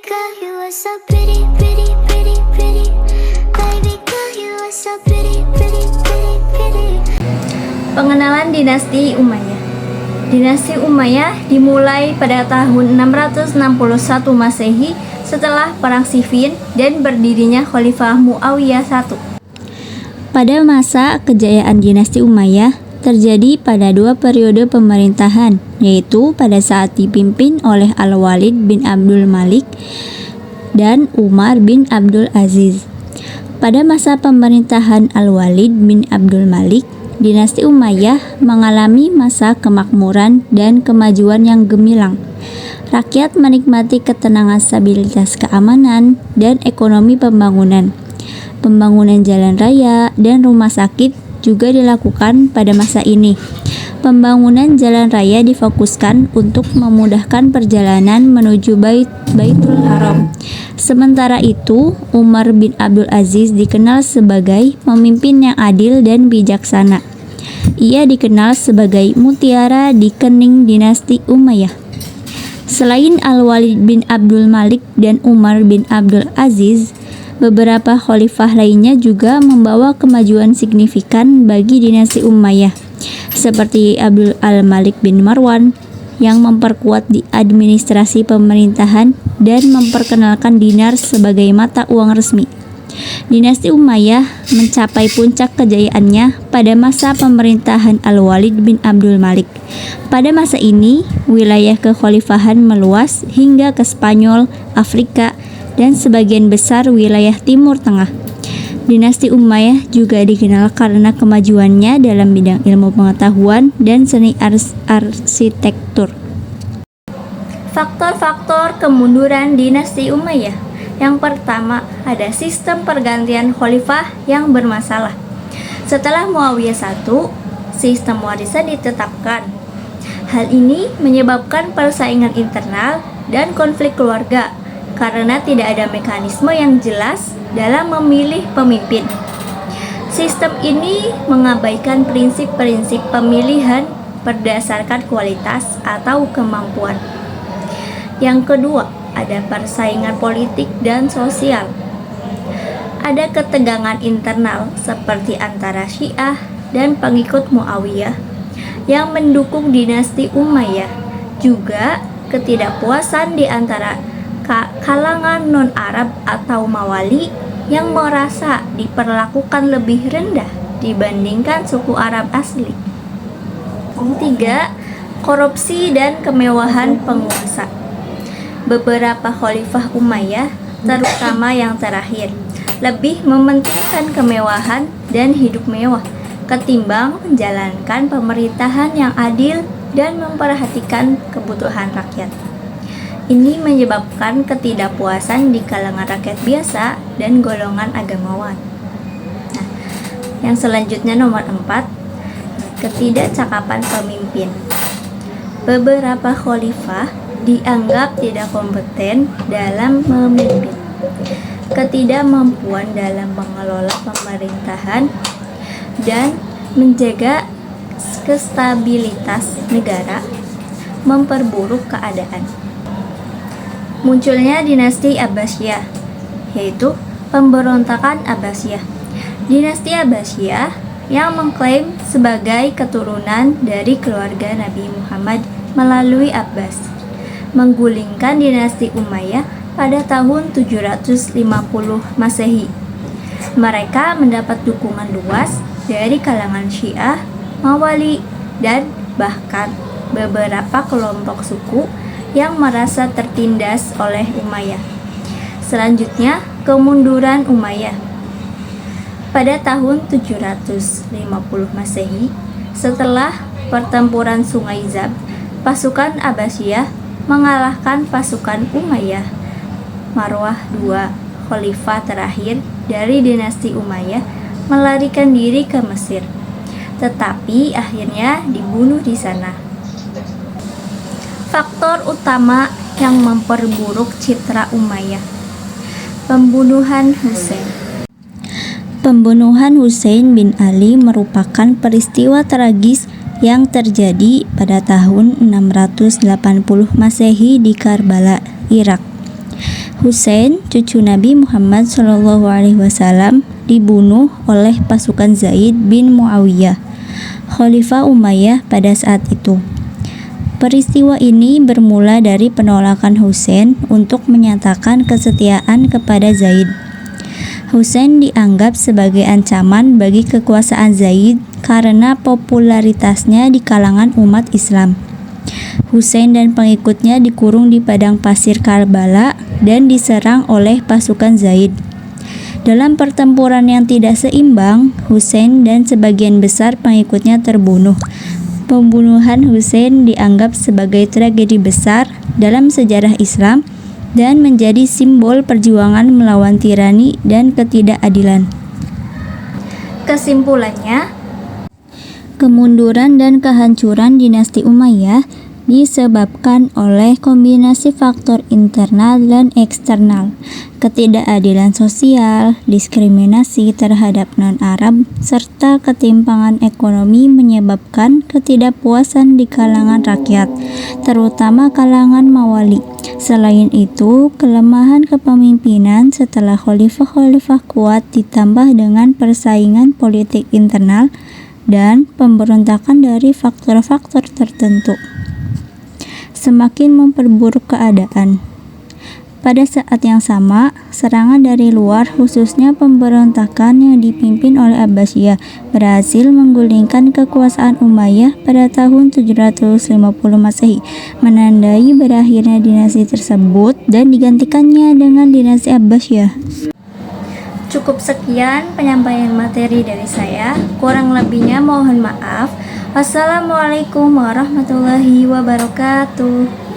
girl, you are so pretty, pretty, pretty, pretty. Baby girl, you are so pretty, pretty, pretty, pretty. Pengenalan dinasti Umayyah. Dinasti Umayyah dimulai pada tahun 661 Masehi setelah Perang Siffin dan berdirinya Khalifah Muawiyah I. Pada masa kejayaan dinasti Umayyah terjadi pada dua periode pemerintahan, yaitu pada saat dipimpin oleh Al-Walid bin Abdul Malik dan Umar bin Abdul Aziz. Pada masa pemerintahan Al-Walid bin Abdul Malik, dinasti Umayyah mengalami masa kemakmuran dan kemajuan yang gemilang. Rakyat menikmati ketenangan, stabilitas keamanan, dan ekonomi pembangunan. Pembangunan jalan raya dan rumah sakit juga dilakukan pada masa ini. Pembangunan jalan raya difokuskan untuk memudahkan perjalanan menuju Baitul Haram. Sementara itu, Umar bin Abdul Aziz dikenal sebagai pemimpin yang adil dan bijaksana. Ia dikenal sebagai mutiara di kening dinasti Umayyah. Selain Al-Walid bin Abdul Malik dan Umar bin Abdul Aziz, beberapa khalifah lainnya juga membawa kemajuan signifikan bagi dinasti Umayyah, seperti Abdul Al-Malik bin Marwan yang memperkuat di administrasi pemerintahan dan memperkenalkan dinar sebagai mata uang resmi. Dinasti Umayyah mencapai puncak kejayaannya pada masa pemerintahan Al-Walid bin Abdul Malik. Pada masa ini, wilayah kekhalifahan meluas hingga ke Spanyol, Afrika, dan sebagian besar wilayah Timur Tengah. Dinasti Umayyah juga dikenal karena kemajuannya dalam bidang ilmu pengetahuan dan seni arsitektur. Faktor-faktor kemunduran dinasti Umayyah. Yang pertama, ada sistem pergantian khalifah yang bermasalah. Setelah Muawiyah I, sistem warisan ditetapkan. Hal ini menyebabkan persaingan internal dan konflik keluarga karena tidak ada mekanisme yang jelas dalam memilih pemimpin. Sistem ini mengabaikan prinsip-prinsip pemilihan berdasarkan kualitas atau kemampuan. Yang kedua, ada persaingan politik dan sosial. Ada ketegangan internal seperti antara Syiah dan pengikut Muawiyah yang mendukung dinasti Umayyah. Juga ketidakpuasan di antara kalangan non-Arab atau Mawali yang merasa diperlakukan lebih rendah dibandingkan suku Arab asli. Ketiga, korupsi dan kemewahan penguasa. Beberapa khalifah Umayyah, terutama yang terakhir, lebih mementingkan kemewahan dan hidup mewah ketimbang menjalankan pemerintahan yang adil dan memperhatikan kebutuhan rakyat. Ini menyebabkan ketidakpuasan di kalangan rakyat biasa dan golongan agamawan. Nah, yang selanjutnya nomor 4, ketidakcakapan pemimpin. Beberapa khalifah dianggap tidak kompeten dalam memimpin. Ketidakmampuan dalam mengelola pemerintahan dan menjaga kestabilitas negara memperburuk keadaan. Munculnya dinasti Abbasiyah, yaitu pemberontakan Abbasiyah. Dinasti Abbasiyah yang mengklaim sebagai keturunan dari keluarga Nabi Muhammad melalui Abbas, menggulingkan dinasti Umayyah pada tahun 750 Masehi. Mereka mendapat dukungan luas dari kalangan Syiah, Mawali, dan bahkan beberapa kelompok suku yang merasa tertindas oleh Umayyah. Selanjutnya, kemunduran Umayyah. Pada tahun 750 Masehi, setelah pertempuran Sungai Zab, pasukan Abbasiyah mengalahkan pasukan Umayyah. Marwah II, khalifah terakhir dari dinasti Umayyah, melarikan diri ke Mesir, tetapi akhirnya dibunuh di sana. Faktor utama yang memperburuk citra Umayyah. Pembunuhan Husain. Pembunuhan Husain bin Ali merupakan peristiwa tragis yang terjadi pada tahun 680 Masehi di Karbala, Irak. Husain, cucu Nabi Muhammad SAW, dibunuh oleh pasukan Zaid bin Muawiyah, Khalifah Umayyah pada saat itu. Peristiwa ini bermula dari penolakan Husain untuk menyatakan kesetiaan kepada Zaid. Husain dianggap sebagai ancaman bagi kekuasaan Zaid karena popularitasnya di kalangan umat Islam. Husain dan pengikutnya dikurung di padang pasir Karbala dan diserang oleh pasukan Zaid. Dalam pertempuran yang tidak seimbang, Husain dan sebagian besar pengikutnya terbunuh. Pembunuhan Husain dianggap sebagai tragedi besar dalam sejarah Islam dan menjadi simbol perjuangan melawan tirani dan ketidakadilan. Kesimpulannya, kemunduran dan kehancuran dinasti Umayyah disebabkan oleh kombinasi faktor internal dan eksternal, ketidakadilan sosial, diskriminasi terhadap non-Arab, serta ketimpangan ekonomi menyebabkan ketidakpuasan di kalangan rakyat, terutama kalangan Mawali. Selain itu, kelemahan kepemimpinan setelah khalifah-khalifah kuat ditambah dengan persaingan politik internal dan pemberontakan dari faktor-faktor tertentu semakin memperburuk keadaan. Pada saat yang sama, serangan dari luar, khususnya pemberontakan yang dipimpin oleh Abbasiyah, berhasil menggulingkan kekuasaan Umayyah pada tahun 750 Masehi, menandai berakhirnya dinasti tersebut dan digantikannya dengan dinasti Abbasiyah. Cukup sekian penyampaian materi dari saya, kurang lebihnya mohon maaf. Wassalamualaikum warahmatullahi wabarakatuh.